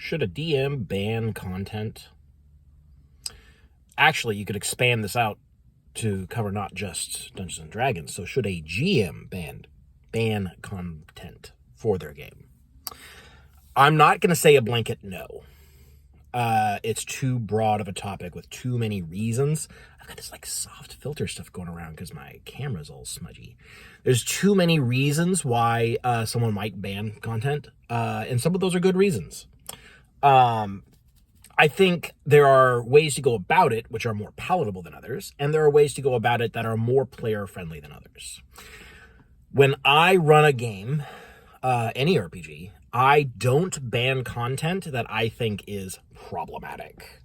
Should a DM ban content? Actually, you could expand this out to cover not just Dungeons and Dragons. So should a GM ban content for their game? I'm not going to say a blanket no. It's too broad of a topic with too many reasons. I've got this like soft filter stuff going around because my camera's all smudgy. There's too many reasons why someone might ban content, and some of those are good reasons. I think there are ways to go about it which are more palatable than others, and there are ways to go about it that are more player-friendly than others. When I run a game, any RPG, I don't ban content that I think is problematic.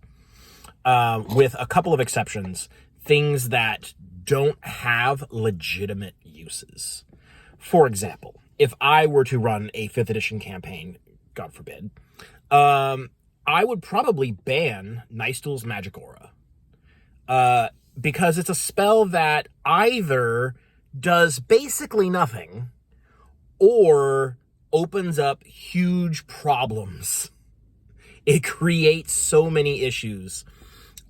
With a couple of exceptions, things that don't have legitimate uses. For example, if I were to run a 5th edition campaign, God forbid, I would probably ban Nystul's Magic Aura. Because it's a spell that either does basically nothing or opens up huge problems. It creates so many issues.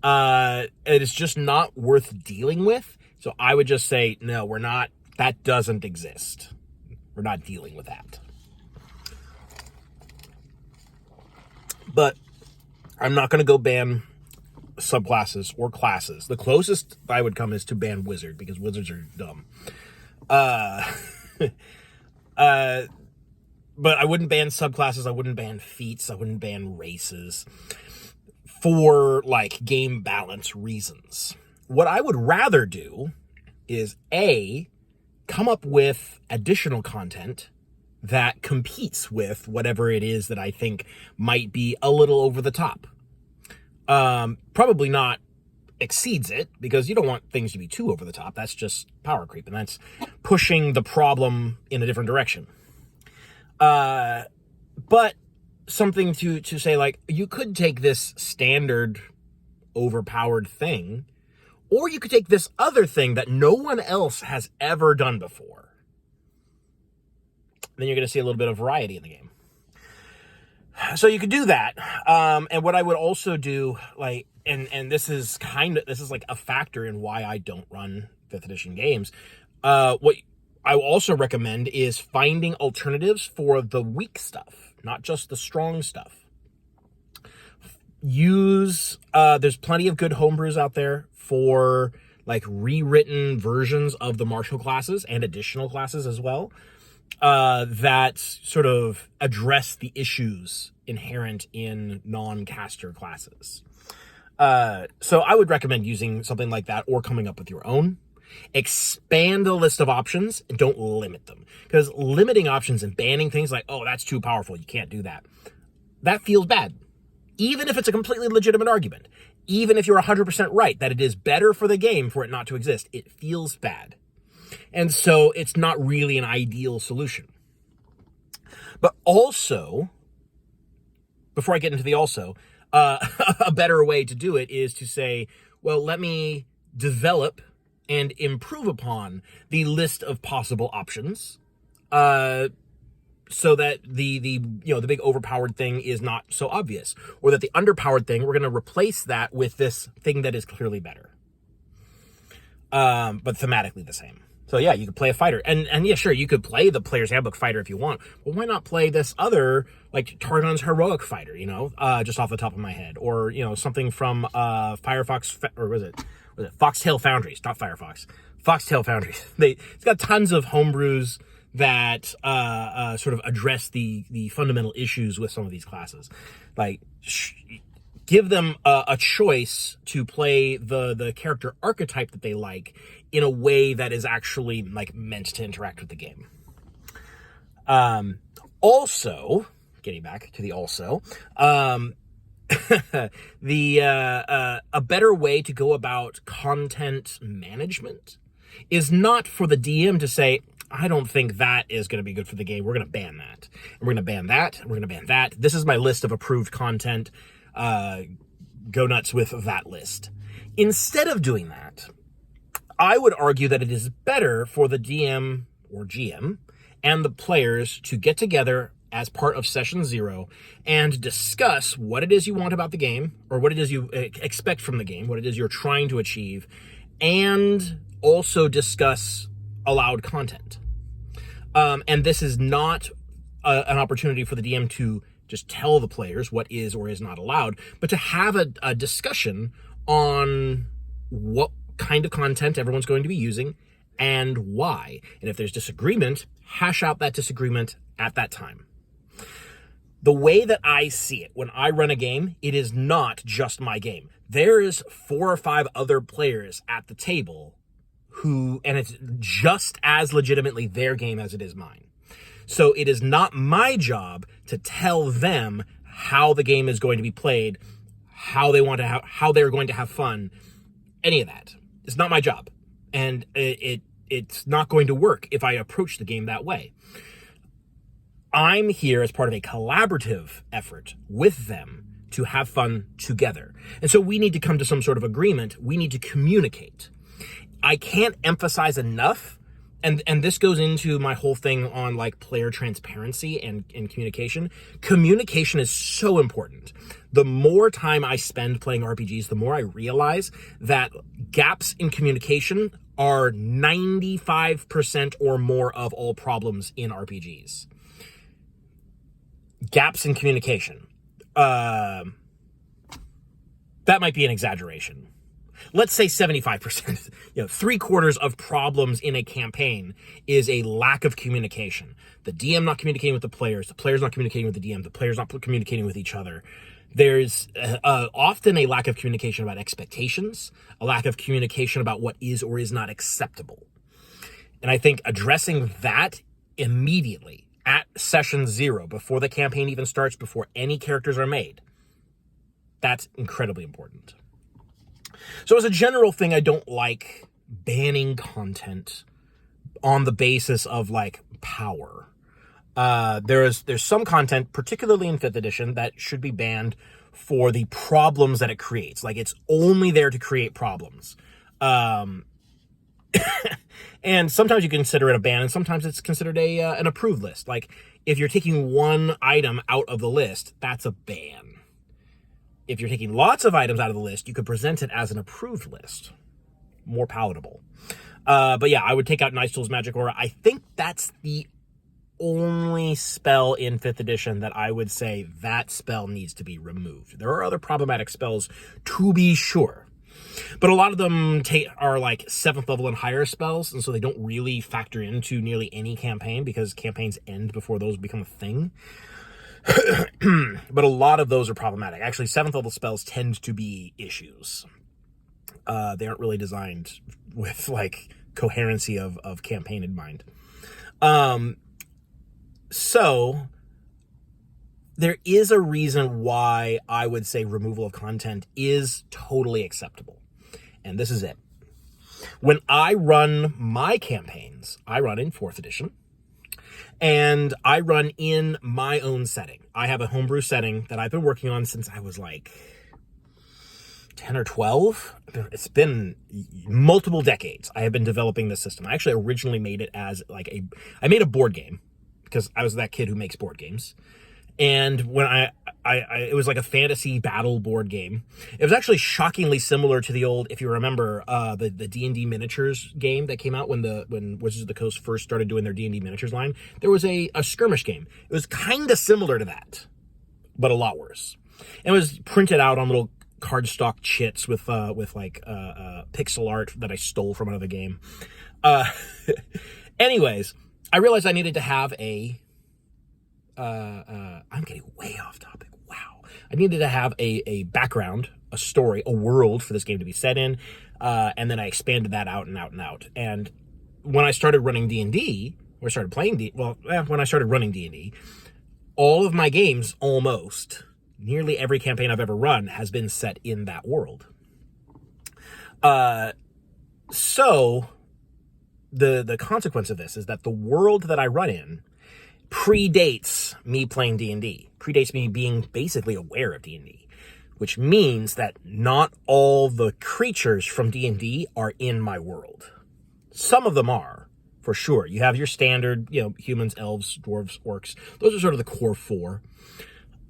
It is just not worth dealing with. So I would just say, no, we're not. That doesn't exist. We're not dealing with that. But I'm not going to go ban subclasses or classes. The closest I would come is to ban wizard, because wizards are dumb. But I wouldn't ban subclasses. I wouldn't ban feats. I wouldn't ban races for like game balance reasons. What I would rather do is come up with additional content that competes with whatever it is that I think might be a little over the top. Probably not exceeds it, because you don't want things to be too over the top. That's just power creep, and that's pushing the problem in a different direction. But something to say, like, you could take this standard overpowered thing, or you could take this other thing that no one else has ever done before. Then you're going to see a little bit of variety in the game. So you could do that. And what I would also do, like, and this is like a factor in why I don't run 5th edition games. What I will also recommend is finding alternatives for the weak stuff, not just the strong stuff. There's plenty of good homebrews out there for like rewritten versions of the martial classes and additional classes as well, that sort of address the issues inherent in non-caster classes. So I would recommend using something like that, or coming up with your own. Expand the list of options and don't limit them, because limiting options and banning things like, oh, that's too powerful, you can't do that, that feels bad. Even if it's a completely legitimate argument, even if you're 100% right that it is better for the game for it not to exist, it feels bad. And so it's not really an ideal solution. But also, before I get into the also, a better way to do it is to say, well, let me develop and improve upon the list of possible options, so that the big overpowered thing is not so obvious, or that the underpowered thing, we're going to replace that with this thing that is clearly better, but thematically the same. So yeah, you could play a fighter, and yeah, sure, you could play the Player's Handbook fighter if you want, but why not play this other, like Targon's heroic fighter, just off the top of my head, or something from Firefox, or was it Foxtail Foundries, not Firefox, Foxtail Foundries. It's got tons of homebrews that sort of address the fundamental issues with some of these classes. Like, give them a choice to play the character archetype that they like in a way that is actually like meant to interact with the game. Also, getting back to the also, a better way to go about content management is not for the DM to say, I don't think that is going to be good for the game, we're going to ban that, and we're going to ban that, and we're going to ban that. This is my list of approved content. Go nuts with that list. Instead of doing that, I would argue that it is better for the DM or GM and the players to get together as part of session 0 and discuss what it is you want about the game, or what it is you expect from the game, what it is you're trying to achieve, and also discuss allowed content. And this is not an opportunity for the DM to just tell the players what is or is not allowed, but to have a discussion on what kind of content everyone's going to be using and why. And if there's disagreement, hash out that disagreement at that time. The way that I see it, when I run a game, it is not just my game. There is 4 or 5 other players at the table and it's just as legitimately their game as it is mine. So it is not my job to tell them how the game is going to be played, how they're going to have fun, any of that. It's not my job. And it's not going to work if I approach the game that way. I'm here as part of a collaborative effort with them to have fun together. And so we need to come to some sort of agreement. We need to communicate. I can't emphasize enough, and this goes into my whole thing on like player transparency and communication. Communication is so important. The more time I spend playing RPGs, the more I realize that gaps in communication are 95% or more of all problems in RPGs. Gaps in communication. That might be an exaggeration. Let's say 75%, 3/4 of problems in a campaign is a lack of communication. The DM not communicating with the players not communicating with the DM, the players not communicating with each other. There's often a lack of communication about expectations, a lack of communication about what is or is not acceptable. And I think addressing that immediately at session 0, before the campaign even starts, before any characters are made, that's incredibly important. So as a general thing, I don't like banning content on the basis of like power. There's some content, particularly in 5th edition, that should be banned for the problems that it creates. Like, it's only there to create problems. And sometimes you consider it a ban, and sometimes it's considered an approved list. Like, if you're taking one item out of the list, that's a ban. If you're taking lots of items out of the list, you could present it as an approved list. More palatable. But yeah, I would take out Nice Tools Magic Aura. I think that's the only spell in 5th edition that I would say that spell needs to be removed. There are other problematic spells, to be sure. But a lot of them are like 7th level and higher spells, and so they don't really factor into nearly any campaign, because campaigns end before those become a thing. But a lot of those are problematic. Actually, 7th level spells tend to be issues. They aren't really designed with like coherency of campaign in mind. So there is a reason why I would say removal of content is totally acceptable. And this is it. When I run my campaigns, I run in 4th edition. And I run in my own setting. I have a homebrew setting that I've been working on since I was like 10 or 12. It's been multiple decades. I have been developing this system. I actually originally made it as like I made a board game, because I was that kid who makes board games. And when it was like a fantasy battle board game. It was actually shockingly similar to the old, if you remember, the D&D miniatures game that came out when Wizards of the Coast first started doing their D&D miniatures line. There was a skirmish game. It was kind of similar to that, but a lot worse. It was printed out on little cardstock chits with pixel art that I stole from another game. Anyways, I realized I needed to have I'm getting way off topic. Wow. I needed to have a background, a story, a world for this game to be set in. And then I expanded that out and out and out. And when I started running D&D, when I started running D&D, all of my games, nearly every campaign I've ever run has been set in that world. So the consequence of this is that the world that I run in predates me playing D&D, predates me being basically aware of D&D, which means that not all the creatures from D&D are in my world. Some of them are. for sure. You have your standard, humans, elves, dwarves, orcs. Those are sort of the core four.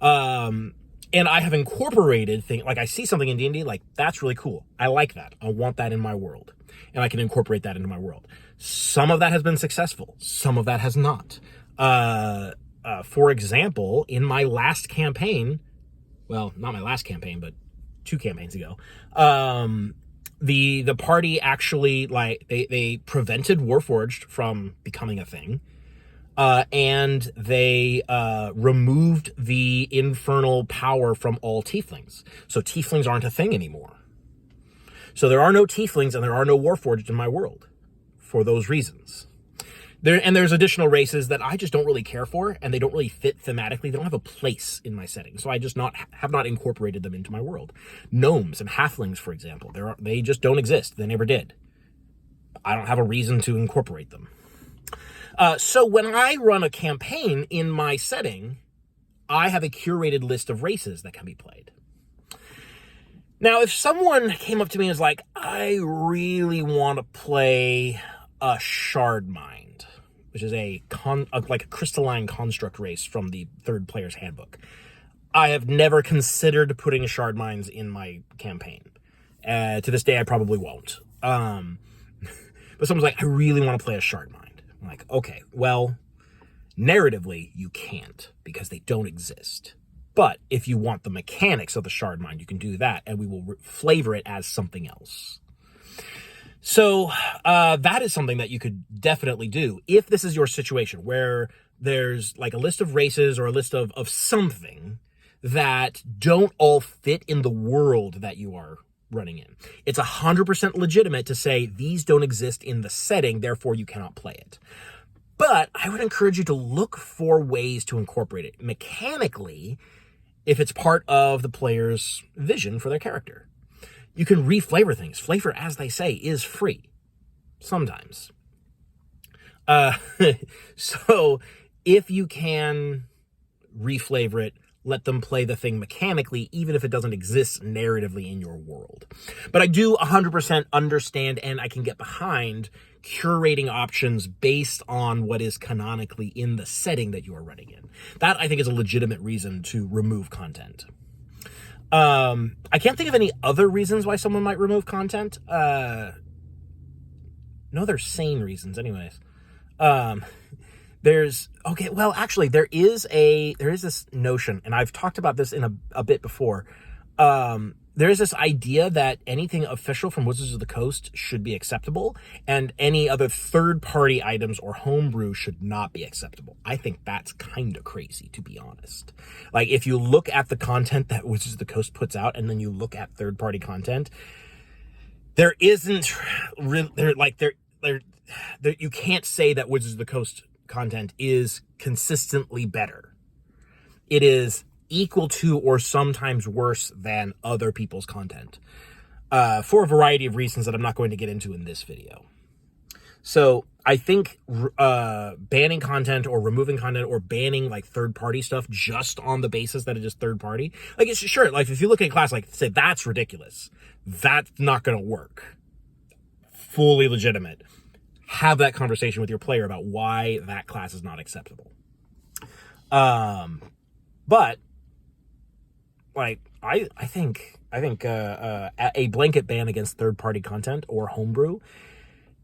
And I have incorporated things, like I see something in D&D, like, that's really cool. I like that. I want that in my world. And I can incorporate that into my world. Some of that has been successful. Some of that has not. For example, in my last campaign, well, not my last campaign, but 2 campaigns ago, the party actually, like, they prevented Warforged from becoming a thing. And they removed the infernal power from all tieflings. So tieflings aren't a thing anymore. So there are no tieflings and there are no Warforged in my world for those reasons. There's additional races that I just don't really care for, and they don't really fit thematically. They don't have a place in my setting, so I just have not incorporated them into my world. Gnomes and halflings, for example, they just don't exist. They never did. I don't have a reason to incorporate them. So when I run a campaign in my setting, I have a curated list of races that can be played. Now, if someone came up to me and was like, I really want to play a Shardmind, which is like a crystalline construct race from the third player's handbook. I have never considered putting Shardminds in my campaign. To this day, I probably won't. But someone's like, I really want to play a Shardmind. I'm like, okay, well, narratively, you can't because they don't exist. But if you want the mechanics of the Shardmind, you can do that, and we will flavor it as something else. So that is something that you could definitely do if this is your situation where there's like a list of races or a list of something that don't all fit in the world that you are running in. It's 100% legitimate to say these don't exist in the setting, therefore you cannot play it. But I would encourage you to look for ways to incorporate it mechanically if it's part of the player's vision for their character. You can reflavor things. Flavor, as they say, is free. Sometimes. So if you can reflavor it, let them play the thing mechanically, even if it doesn't exist narratively in your world. But I do 100% understand, and I can get behind curating options based on what is canonically in the setting that you are running in. That, I think, is a legitimate reason to remove content. I can't think of any other reasons why someone might remove content. No, they're sane reasons anyways. There is this notion, and I've talked about this in a bit before. There is this idea that anything official from Wizards of the Coast should be acceptable, and any other third-party items or homebrew should not be acceptable. I think that's kind of crazy, to be honest. Like, if you look at the content that Wizards of the Coast puts out, and then you look at third-party content, there isn't you can't say that Wizards of the Coast content is consistently better. It is equal to or sometimes worse than other people's content for a variety of reasons that I'm not going to get into in this video. So I think banning content or removing content or banning like third-party stuff just on the basis that it is third-party, like, it's sure, like, if you look at a class, like, say that's ridiculous, that's not going to work. Fully legitimate. Have that conversation with your player about why that class is not acceptable. But like, I think a blanket ban against third-party content or homebrew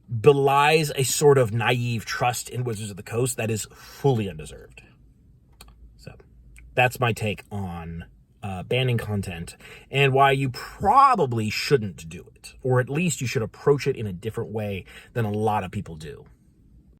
belies a sort of naive trust in Wizards of the Coast that is fully undeserved. So that's my take on banning content and why you probably shouldn't do it, or at least you should approach it in a different way than a lot of people do.